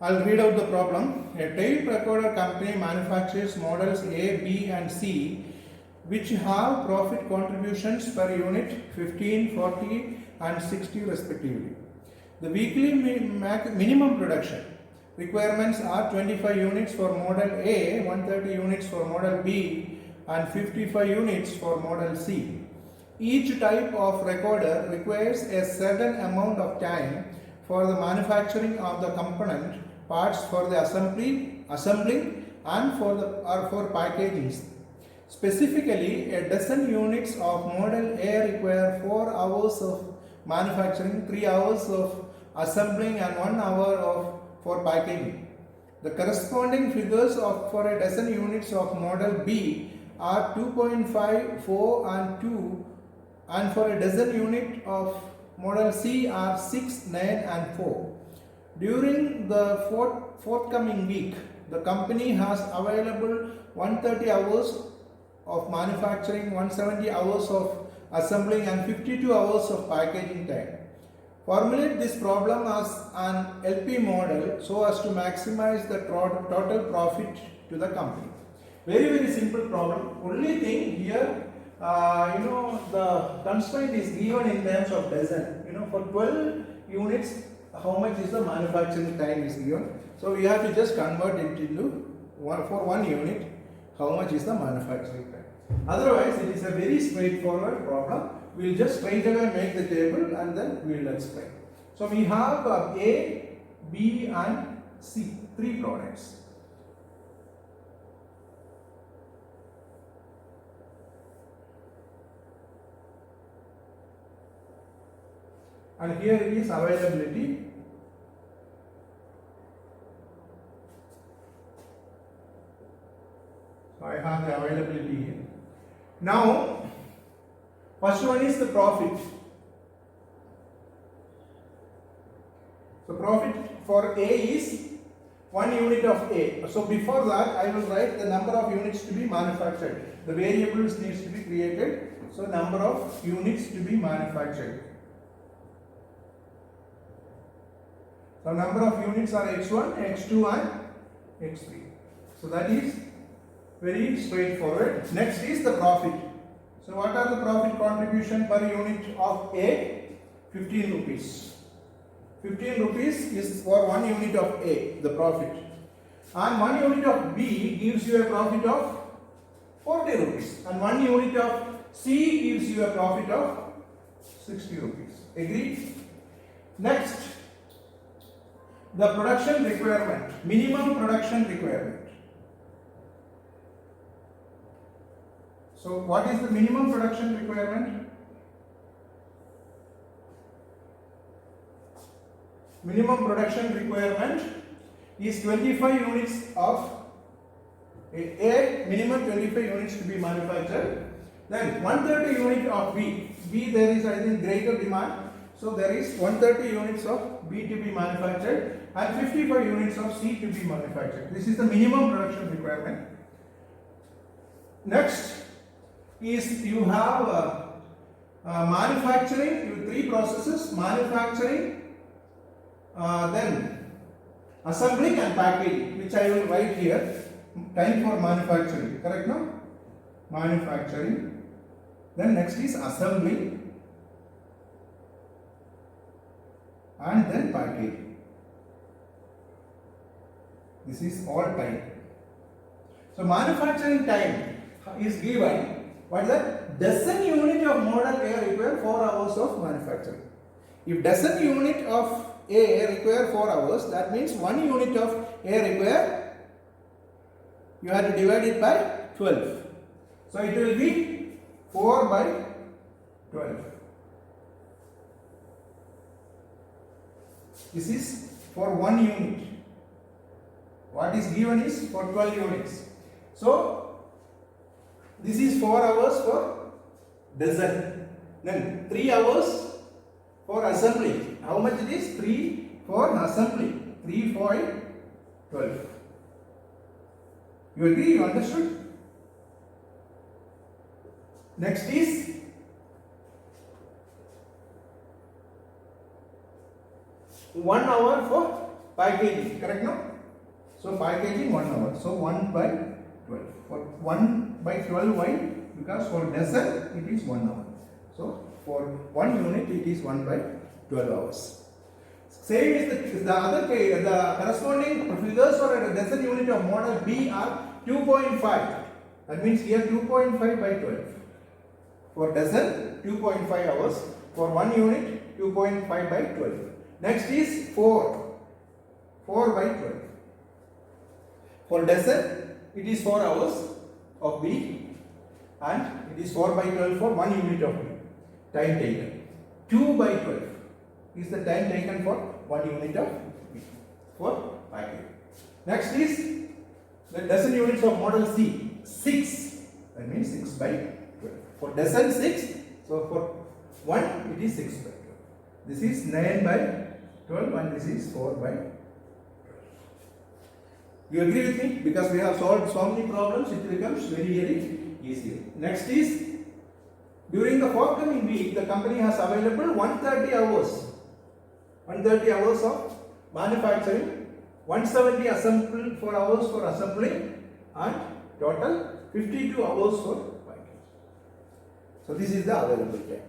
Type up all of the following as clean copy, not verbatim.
I'll read out the problem. A tape recorder company manufactures models A, B and C which have profit contributions per unit 15, 40 and 60 respectively. The weekly minimum production requirements are 25 units for model A, 130 units for model B and 55 units for model C. Each type of recorder requires a certain amount of time for the manufacturing of the component parts for the assembling and for packaging. Specifically, a dozen units of model A require 4 hours of manufacturing, 3 hours of assembling and 1 hour for packaging. The corresponding figures for a dozen units of model B are 2.5, 4 and 2, and for a dozen unit of model C are 6, 9 and 4. During the forthcoming week, the company has available 130 hours of manufacturing, 170 hours of assembling and 52 hours of packaging time. Formulate this problem as an LP model so as to maximize the total profit to the company. Very simple problem. Only thing here, the constraint is given in terms of dozen. For 12 units, how much is the manufacturing time is given. So we have to just convert it into for 1 unit, how much is the manufacturing time. Otherwise, it is a very straightforward problem. We will just straight away make the table and then we will explain. So we have A, B and C, 3 products. And here it is availability. So I have the availability here. Now, first one is the profit. So profit for A is 1 unit of A. So before that, I will write the number of units to be manufactured. The variables needs to be created. So number of units to be manufactured. So number of units are x1, x2 and x3. So that is very straightforward. Next is the profit. So what are the profit contribution per unit of A? 15 rupees. 15 rupees is for 1 unit of A, the profit. And 1 unit of B gives you a profit of 40 rupees. And 1 unit of C gives you a profit of 60 rupees. Agreed? Next, the production requirement, minimum production requirement. So what is the minimum production requirement? Minimum production requirement is 25 units of A, minimum 25 units to be manufactured. Then 130 unit of B. B there is, I think, greater demand. So there is 130 units of B to be manufactured and 55 units of C to be manufactured. This is the minimum production requirement. Next is you have manufacturing, you have 3 processes: manufacturing, then assembling and packaging, which I will write here. Time for manufacturing, correct now? Manufacturing. Then next is assembling and then packaging. This is all time. So manufacturing time is given. What is that? Dozen unit of model A require 4 hours of manufacturing. If dozen unit of A require 4 hours, that means 1 unit of A require, you have to divide it by 12. So it will be 4 by 12. This is for 1 unit. What is given is for 12 units. So this is 4 hours for dozen. Then 3 hours for assembly. How much it is? 3 for assembly. 3 for 12. You agree? You understood? Next is one hour for packaging, correct no? So packaging 1 hour. So 1 by 12. For 1 by 12, why? Because for dozen it is 1 hour. So for 1 unit it is 1 by 12 hours. Same is the other case. The corresponding figures for a dozen unit of model B are 2.5. That means here 2.5 by 12. For dozen 2.5 hours. For 1 unit 2.5 by 12. Next is 4. 4 by 12. For dozen it is 4 hours of B and it is 4 by 12 for 1 unit of B. Time taken. 2 by 12 is the time taken for 1 unit of B for packaging. Next is the dozen units of model C. 6. That means 6 by 12. For dozen 6. So for 1 it is 6 by 12. This is 9 by 12 and this is 4 by 12. You agree with me? Because we have solved so many problems, it becomes very easier. Next is, during the forthcoming week, the company has available 130 hours. 130 hours of manufacturing, 170 hours for assembling, and total 52 hours for packaging. So this is the available time.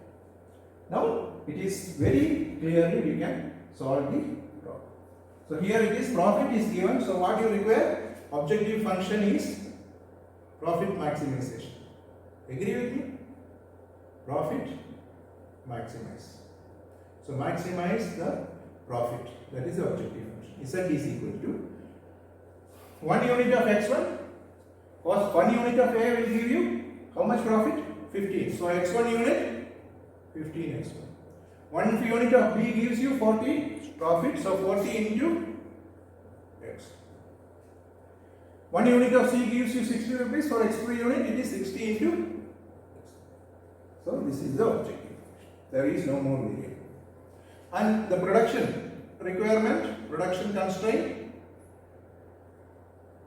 Now it is very clearly we can solve the problem. So here it is, profit is given. So what you require? Objective function is profit maximization. Agree with me? Profit maximize. So maximize the profit. That is the objective function. Z is equal to 1 unit of x1. Because 1 unit of A will give you how much profit? 15. So x1 unit 15 x1. 1 unit of B gives you 40 profit. So 40 into x. 1 unit of C gives you 60 rupees. For x3 unit it is 60 into x. So this is the objective. There is no more variable. And the production requirement, production constraint.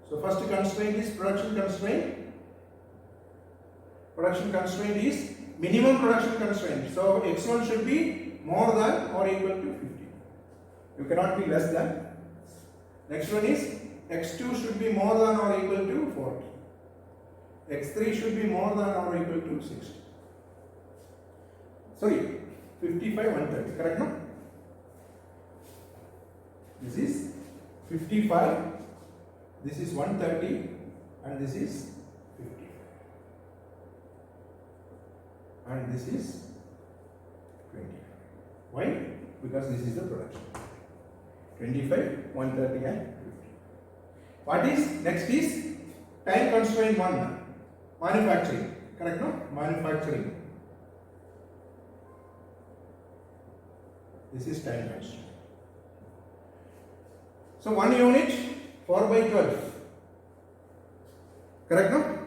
So first constraint is production constraint. Production constraint is minimum production constraint. So x1 should be more than or equal to 50. You cannot be less than. Next one is x2 should be more than or equal to 40. x3 should be more than or equal to 60. Sorry, 55, 130. Correct no? This is 55, this is 130 and this is 50. And this is 25. Why? Because this is the production. 25, 130 and 50. What is next is time constraint 1. Manufacturing. Correct no? Manufacturing. This is time constraint. So 1 unit 4 by 12. Correct no?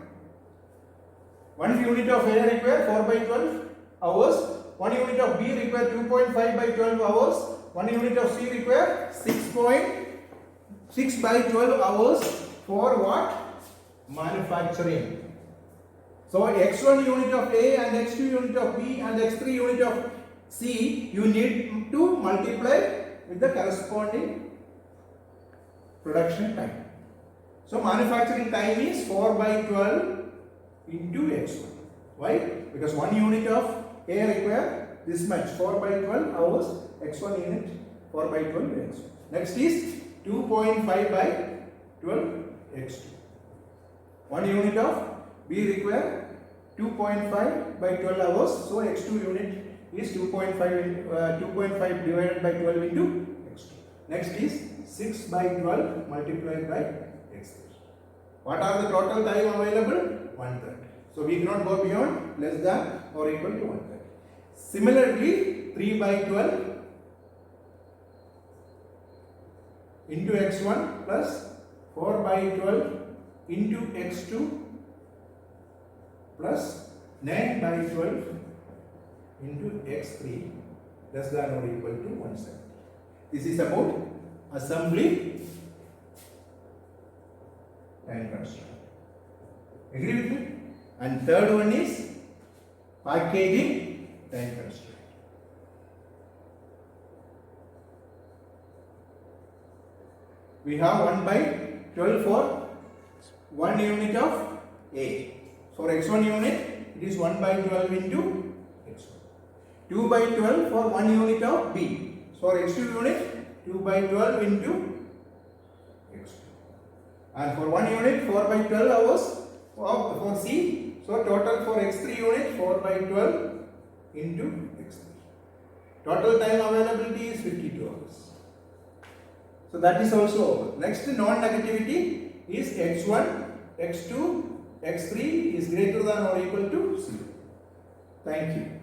1 unit of A require 4 by 12 hours. 1 unit of B require 2.5 by 12 hours. 1 unit of C require 6.6 by 12 hours for what? Manufacturing. So x1 unit of A and x2 unit of B and x3 unit of C you need to multiply with the corresponding production time. So manufacturing time is 4 by 12 into x1. Why? Because 1 unit of A require this much 4 by 12 hours, x1 unit 4 by 12 x1. Next is 2.5 by 12 x2. 1 unit of B require 2.5 by 12 hours, so x2 unit is 2.5 divided by 12 into x2. Next is 6 by 12 multiplied by x3. What are the total time available? 130. So we cannot go beyond less than or equal to 130. Similarly, 3 by 12 into x1 plus 4 by 12 into x2 plus 9 by 12 into x3 less than or equal to 170. This is about assembly time constraint. Agree with me? And third one is packaging time constraint. We have 1 by 12 for 1 unit of A. For x1 unit, it is 1 by 12 into x1. 2 by 12 for 1 unit of B. For x2 unit, 2 by 12 into x2. And for 1 unit, 4 by 12 hours for C. So total for x3 unit, 4 by 12 into x3. Total time availability is 52 hours. So that is also over. Next non-negativity is x1, x2, x3 is greater than or equal to 0. Thank you.